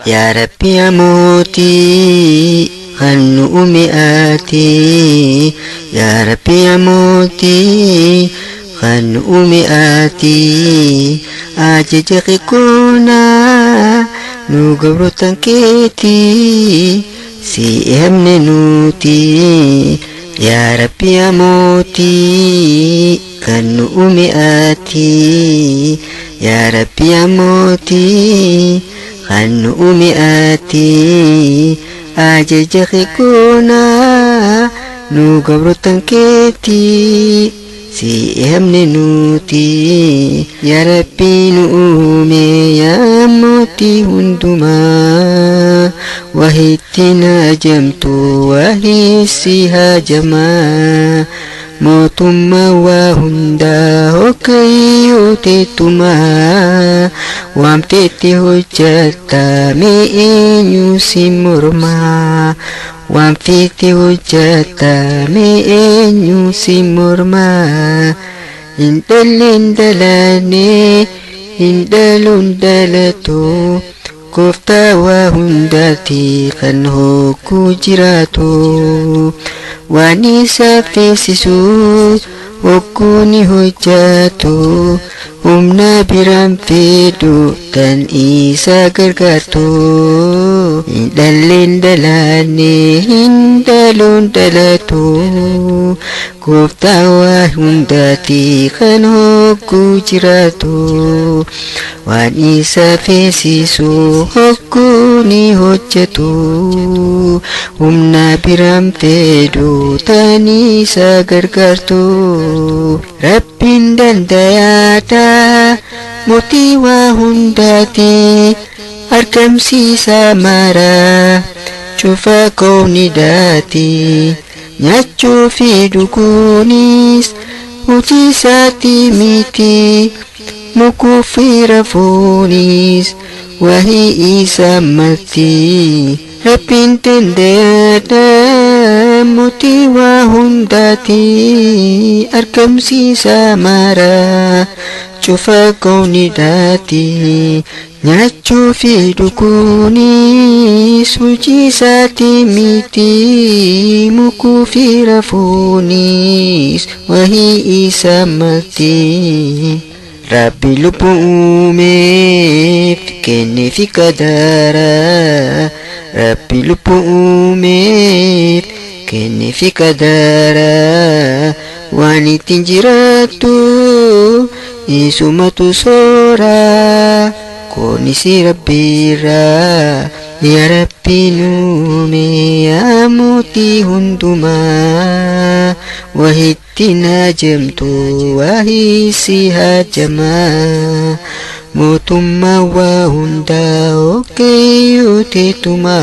يا ربي يا موتي خن أمئاتي يا ربي يا موتي خن أمئاتي أججق كونا نقبر تنكيتي سيهم ننوتي يا ربي يا موتي خن أمئاتي يا ربي يا موتي خن أمئاتي أججق كونا نقبر تنكيتي سيهم ننوتي يا ربي نؤمي يا موتي هندما وهيتنا جمت وهيسيها جما موتما وهندا وكيوتيتما وامتيتي هجتا مئين يسمرما وامفيتي هجتا مئين يسمرما indalindalane indalundalatu kufta wa hundati kan hoku jiratu wanisa fisisu hukuni hujatu umna biram fidu dan isa gargatu indalindalane indalundalatu kufta wa hundati kan hoku jiratu wanisa fisisu hukuni hujatu umna biram fidu dan isa gargatu Rabbin dan dayata muti wa hundati arkam sisa mara cufa kau nidati nyacu fi dukunis uji sati miti muku fi rafunis wahi isa mati Rabbin dan dayata muti wa hundati arkam sisa mara cufa kau nidati nyacu fi dukuni suci sati miti muku fi rafunis wahi isa mati Rabbi lupu umif kene fi kadara Rabbi lupu umif kene fi kadara wani tinjiratu isumatu sora konisi rabbira ya rabbi numi ya muti hunduma wahittina jamtu wahisiha jama mutumma wa hunda okeyutetuma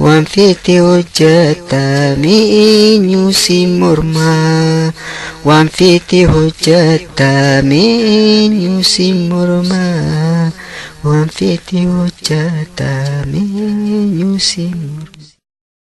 wamfiti hujjata mi'inyu simurma wamfiti hujjata mi'inyu simurma wamfiti hujjata mi'inyu simurma